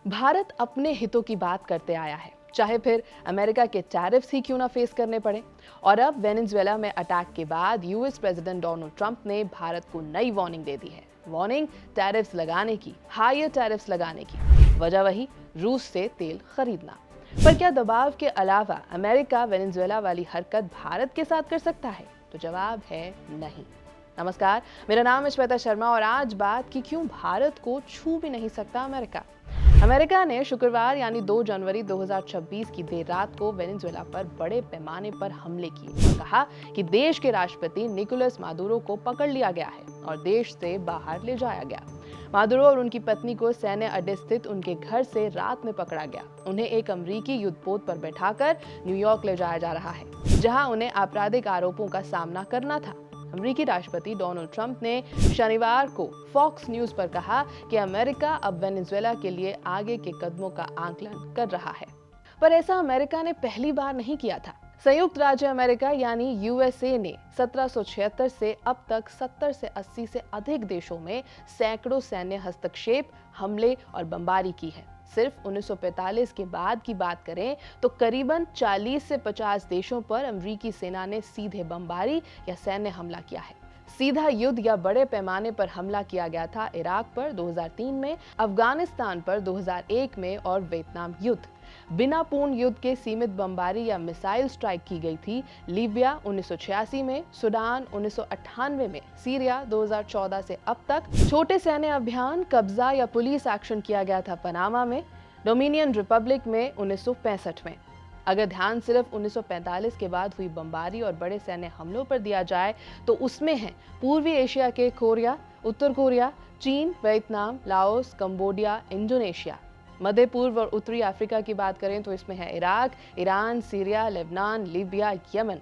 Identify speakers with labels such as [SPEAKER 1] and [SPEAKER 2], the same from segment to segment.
[SPEAKER 1] भारत अपने हितों की बात करते आया है, चाहे फिर अमेरिका के टैरिफ्स ही क्यों ना फेस करने पड़े। और अब वेनेजुएला में अटैक के बाद यूएस प्रेसिडेंट डोनाल्ड ट्रंप ने भारत को नई वार्निंग दे दी है। वार्निंग टैरिफ्स लगाने की, हायर टैरिफ्स लगाने की। वजह वही, रूस से तेल खरीदना। पर क्या दबाव के अलावा अमेरिका वेनेजुएला वाली हरकत भारत के साथ कर सकता है? तो जवाब है नहीं। नमस्कार, मेरा नाम है श्वेता शर्मा और आज बात की क्यों भारत को छू भी नहीं सकता अमेरिका। अमेरिका ने शुक्रवार यानी 2 जनवरी 2026 की देर रात को वेनेजुएला पर बड़े पैमाने पर हमले किए और कहा कि देश के राष्ट्रपति निकोलस मादुरो को पकड़ लिया गया है और देश से बाहर ले जाया गया। मादुरो और उनकी पत्नी को सैन्य अड्डे स्थित उनके घर से रात में पकड़ा गया। उन्हें एक अमेरिकी युद्धपोत पर बैठाकर न्यूयॉर्क ले जाया जा रहा है, जहां उन्हें आपराधिक आरोपों का सामना करना था। अमेरिकी राष्ट्रपति डोनाल्ड ट्रंप ने शनिवार को फॉक्स न्यूज पर कहा कि अमेरिका अब वेनेजुएला के लिए आगे के कदमों का आकलन कर रहा है। पर ऐसा अमेरिका ने पहली बार नहीं किया था। संयुक्त राज्य अमेरिका यानी यूएसए ने 1776 से अब तक 70 से 80 से अधिक देशों में सैकड़ों सैन्य हस्तक्षेप, हमले और बमबारी की है। सिर्फ 1945 के बाद की बात करें तो करीबन 40 से 50 देशों पर अमेरिकी सेना ने सीधे बमबारी या सैन्य हमला किया है। सीधा युद्ध या बड़े पैमाने पर हमला किया गया था इराक पर 2003 में, अफगानिस्तान पर 2001 में और वियतनाम युद्ध। बिना पूर्ण युद्ध के सीमित बमबारी या मिसाइल स्ट्राइक की गई थी लीबिया 1986 में, सुडान 1998 में, सीरिया 2014 से अब तक। छोटे सैन्य अभियान, कब्जा या पुलिस एक्शन किया गया था पनामा में, डोमिनियन रिपब्लिक में 1965 में। अगर ध्यान सिर्फ 1945 के बाद हुई बमबारी और बड़े सैन्य हमलों पर दिया जाए तो उसमें है पूर्वी एशिया के कोरिया, उत्तर कोरिया, चीन, वियतनाम, लाओस, कंबोडिया, इंडोनेशिया। मध्य पूर्व और उत्तरी अफ्रीका की बात करें तो इसमें है Iraq, Iran, Syria, Lebanon, Libya, Yemen.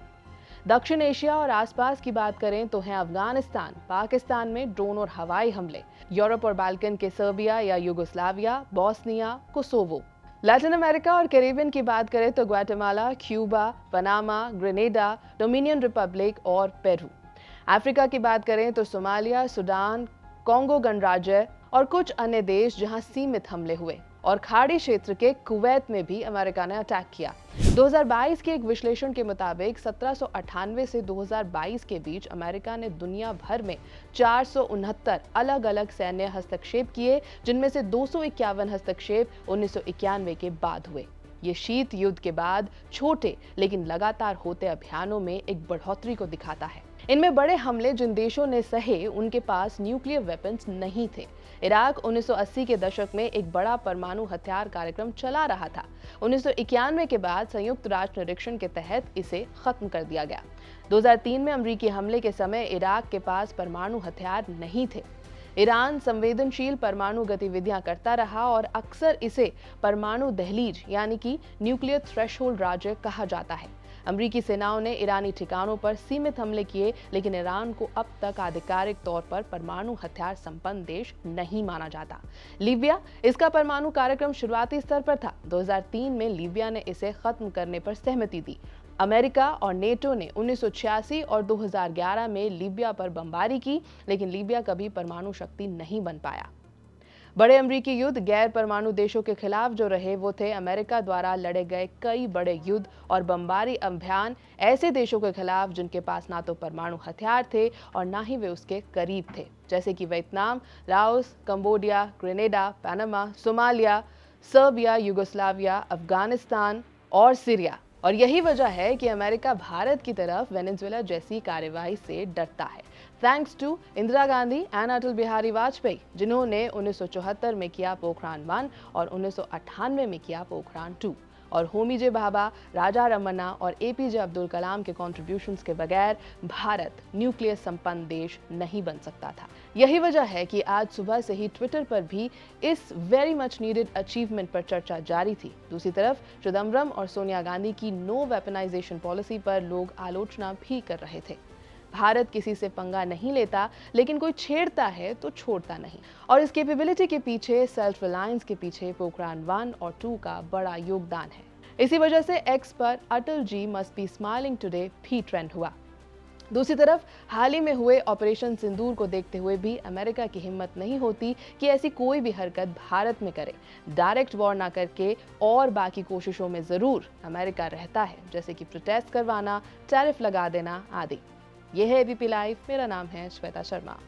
[SPEAKER 1] दक्षिण एशिया और आसपास की बात करें तो है अफगानिस्तान, पाकिस्तान में ड्रोन और हवाई हमले, यूरोप और बाल्कन के सर्बिया या Yugoslavia, Bosnia, Kosovo. Latin America और कैरिबियन की बात करें तो Guatemala, Cuba, Panama, Grenada, Dominion Republic और पेरू। अफ्रीका की बात करें तो सोमालिया, सुडान, कॉन्गो गणराज्य और कुछ अन्य देश जहां सीमित हमले हुए। और खाड़ी क्षेत्र के कुवैत में भी अमेरिका ने अटैक किया। 2022 के एक विश्लेषण के मुताबिक 1798 से 2022 के बीच अमेरिका ने दुनिया भर में 469 अलग अलग सैन्य हस्तक्षेप किए, जिनमें से 251 हस्तक्षेप 1991 के बाद हुए। ये शीत युद्ध के बाद छोटे लेकिन लगातार होते अभियानों में एक बढ़ोतरी को दिखाता है। इनमें बड़े हमले जिन देशों ने सहे उनके पास न्यूक्लियर वेपन्स नहीं थे। इराक 1980 के दशक में एक बड़ा परमाणु हथियार कार्यक्रम चला रहा था। 1991 के बाद संयुक्त राष्ट्र निरीक्षण के तहत इसे खत्म कर दिया गया। 2003 में अमेरिकी हमले के समय इराक के पास परमाणु हथियार नहीं थे। ईरान संवेदनशील परमाणु गतिविधियां करता रहा और अक्सर इसे परमाणु दहलीज यानी कि न्यूक्लियर थ्रेशोल्ड राज्य कहा जाता है। अमेरिकी सेनाओं ने ईरानी ठिकानों पर सीमित हमले किए, लेकिन ईरान को अब तक आधिकारिक तौर पर परमाणु हथियार संपन्न देश नहीं माना जाता। लीबिया, इसका परमाणु कार्यक्रम शुरुआती स्तर पर था। 2003 में लीबिया ने इसे खत्म करने पर सहमति दी। अमेरिका और नेटो ने 1986 और 2011 में लीबिया पर बमबारी की, लेकिन लीबिया कभी परमाणु शक्ति नहीं बन पाया। बड़े अमेरिकी युद्ध गैर परमाणु देशों के खिलाफ जो रहे वो थे अमेरिका द्वारा लड़े गए कई बड़े युद्ध और बमबारी अभियान ऐसे देशों के खिलाफ जिनके पास ना तो परमाणु हथियार थे और ना ही वे उसके करीब थे, जैसे कि Vietnam, Laos, Cambodia, Grenada, Panama, Somalia, Serbia, Yugoslavia, Afghanistan और सीरिया। और यही वजह है कि अमेरिका भारत की तरफ वेनेजुएला जैसी कार्यवाही से डरता है। Thanks to Indira Gandhi and Atal Bihari Vajpayee, जिन्होंने 1974 में किया पोखरान 1 और 1998 में किया पोखरान 2। और होमी जे भाभा, राजा रमन्ना और एपीजे अब्दुल कलाम के कॉन्ट्रीब्यूशंस के बगैर भारत न्यूक्लियर संपन्न देश नहीं बन सकता था। यही वजह है कि आज सुबह से ही ट्विटर पर भी इस वेरी मच नीडेड अचीवमेंट पर चर्चा जारी थी। दूसरी तरफ चिदम्बरम और सोनिया गांधी की नो वेपनाइजेशन पॉलिसी पर लोग आलोचना भी कर रहे थे। भारत किसी से पंगा नहीं लेता, लेकिन कोई छेड़ता है तो छोड़ता नहीं। और इस कैपेबिलिटी के पीछे, सेल्फ रिलायंस के पीछे पोखरान 1 और 2 का बड़ा योगदान है। इसी वजह से एक्स पर Atal ji must be smiling today भी ट्रेंड हुआ। दूसरी तरफ हाल ही में हुए ऑपरेशन सिंदूर को देखते हुए भी अमेरिका की हिम्मत नहीं होती कि ऐसी कोई भी हरकत भारत में करे। डायरेक्ट वॉर ना करके और बाकी कोशिशों में जरूर अमेरिका रहता है, जैसे कि प्रोटेस्ट करवाना, टैरिफ लगा देना आदि। यह है एबीपी लाइव। मेरा नाम है श्वेता शर्मा।